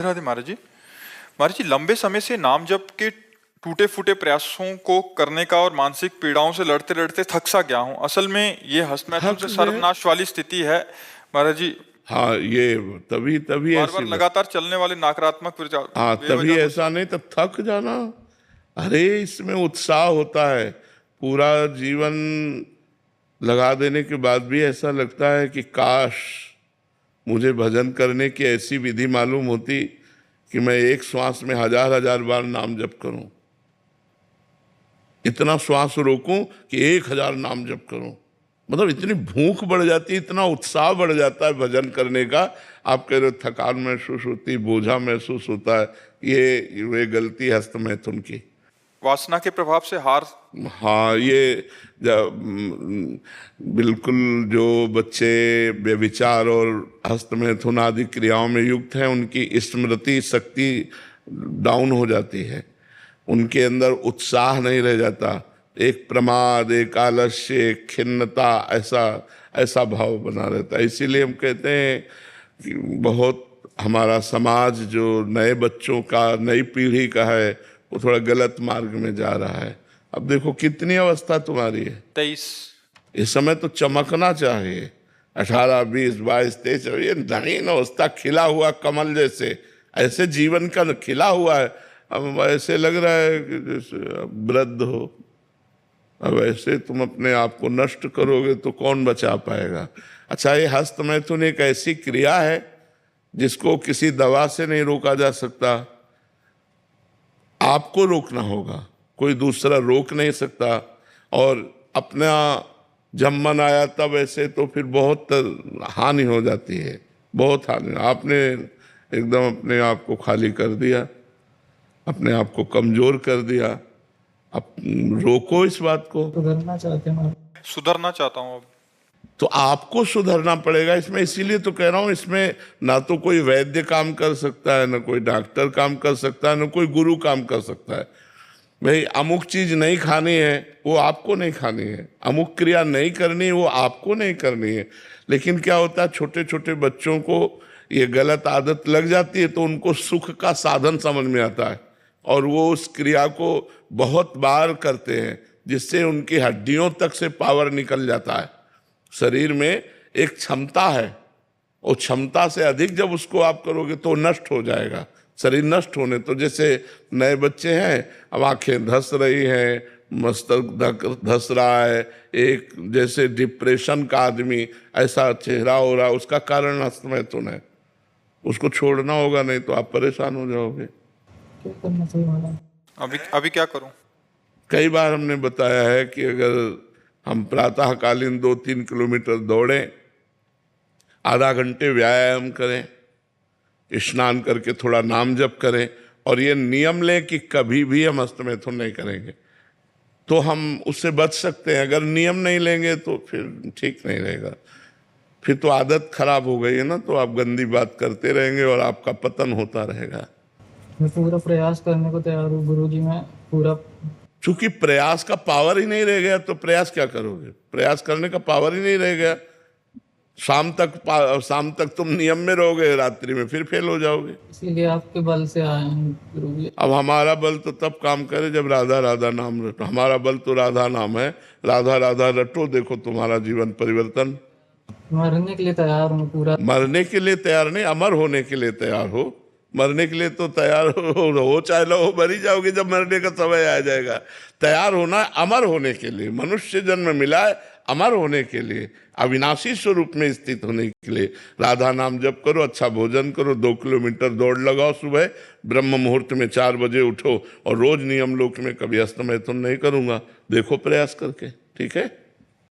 राधे महाराज जी। महाराज जी, लंबे समय से नाम जप के टूटे फूटे प्रयासों को करने का और मानसिक पीड़ाओं से लड़ते लड़ते थक सा गया हूँ। असल में ये हस्तमैथुन से सर्वनाश वाली स्थिति है महाराज जी। हाँ, ये तभी तभी बार ऐसी बार लगातार चलने वाले नकारात्मक हाँ, तभी ऐसा नहीं तो थक जाना। अरे इसमें उत्साह होता है, पूरा जीवन लगा देने के बाद भी ऐसा लगता है कि काश मुझे भजन करने की ऐसी विधि मालूम होती कि मैं एक श्वास में हजार हजार बार नाम जप करूं, इतना श्वास रोकूं कि 1000 नाम जप करूं। मतलब इतनी भूख बढ़ जाती है, इतना उत्साह बढ़ जाता है भजन करने का। आप कह रहे थकान महसूस होती, बोझा महसूस होता है, ये गलती हस्तमैथुन की, वासना के प्रभाव से हार। हाँ, ये बिल्कुल जो बच्चे व्यभिचार और हस्तमैथुन आदि क्रियाओं में युक्त हैं, उनकी स्मृति शक्ति डाउन हो जाती है, उनके अंदर उत्साह नहीं रह जाता, एक प्रमाद, एक आलस्य, एक खिन्नता, ऐसा भाव बना रहता है। इसीलिए हम कहते हैं कि बहुत हमारा समाज जो नए बच्चों का, नई पीढ़ी का है, वो थोड़ा गलत मार्ग में जा रहा है। अब देखो कितनी अवस्था तुम्हारी है, 23। इस समय तो चमकना चाहिए, 18, 20, 22, 23, ये नवीन अवस्था, खिला हुआ कमल जैसे, ऐसे जीवन का खिला हुआ है। अब ऐसे लग रहा है कि जैसे वृद्ध हो। अब ऐसे तुम अपने आप को नष्ट करोगे तो कौन बचा पाएगा। अच्छा, ये हस्तमैथुन एक ऐसी क्रिया है जिसको किसी दवा से नहीं रोका जा सकता, आपको रोकना होगा, कोई दूसरा रोक नहीं सकता। और अपना जब मन आया तब ऐसे तो फिर बहुत हानि हो जाती है, बहुत हानि। आपने एकदम अपने आप को खाली कर दिया, अपने आप को कमजोर कर दिया। अब रोको इस बात को। सुधरना चाहता हूँ अब। तो आपको सुधरना पड़ेगा इसमें। इसीलिए तो कह रहा हूं, इसमें ना तो कोई वैद्य काम कर सकता है, ना कोई डॉक्टर काम कर सकता है, ना कोई गुरु काम कर सकता है। भाई अमुक चीज नहीं खानी है, वो आपको नहीं खानी है, अमुक क्रिया नहीं करनी है, वो आपको नहीं करनी है। लेकिन क्या होता है, छोटे छोटे बच्चों को ये गलत आदत लग जाती है तो उनको सुख का साधन समझ में आता है और वो उस क्रिया को बहुत बार करते हैं, जिससे उनकी हड्डियों तक से पावर निकल जाता है। शरीर में एक क्षमता है, और क्षमता से अधिक जब उसको आप करोगे तो नष्ट हो जाएगा। शरीर नष्ट होने, तो जैसे नए बच्चे हैं, अब आंखें धस रही हैं, मस्तक धस रहा है, एक जैसे डिप्रेशन का आदमी ऐसा चेहरा हो रहा है, उसका कारण हस्तमैथुन है। उसको छोड़ना होगा, नहीं तो आप परेशान हो जाओगे। क्या करना चाहिए अभी क्या करूं? कई बार हमने बताया है कि अगर हम प्रातःकालीन 2-3 किलोमीटर दौड़ें, आधा घंटे व्यायाम करें, स्नान करके थोड़ा नाम जप करें, और ये नियम लें कि कभी भी हम हस्तमैथुन नहीं करेंगे, तो हम उससे बच सकते हैं। अगर नियम नहीं लेंगे तो फिर ठीक नहीं रहेगा, फिर तो आदत खराब हो गई है ना, तो आप गंदी बात करते रहेंगे और आपका पतन होता रहेगा। मैं पूरा प्रयास करने को तैयार हूँ गुरुजी, मैं पूरा। चूंकि प्रयास का पावर ही नहीं रह गया तो प्रयास क्या करोगे, प्रयास करने का पावर ही नहीं रह गया। शाम तक तुम नियम में रहोगे, रात्रि में फिर फेल हो जाओगे। इसीलिए आपके बल से आए हैं गुरुजी। अब हमारा बल तो तब काम करे जब राधा राधा नाम रटो। हमारा बल तो राधा नाम है, राधा राधा रटो, देखो तुम्हारा जीवन परिवर्तन। मरने के लिए तैयार हूँ पूरा। मरने के लिए तैयार नहीं, अमर होने के लिए तैयार हो। मरने के लिए तो तैयार हो चाहे लो, मर ही जाओगे जब मरने का समय आ जाएगा। तैयार होना अमर होने के लिए, मनुष्य जन्म मिला है अमर होने के लिए, अविनाशी स्वरूप में स्थित होने के लिए। राधा नाम जप करो, अच्छा भोजन करो, 2 किलोमीटर दौड़ लगाओ, सुबह ब्रह्म मुहूर्त में 4 बजे उठो, और रोज नियम लोक में कभी हस्तमैथुन नहीं करूंगा, देखो प्रयास करके, ठीक है।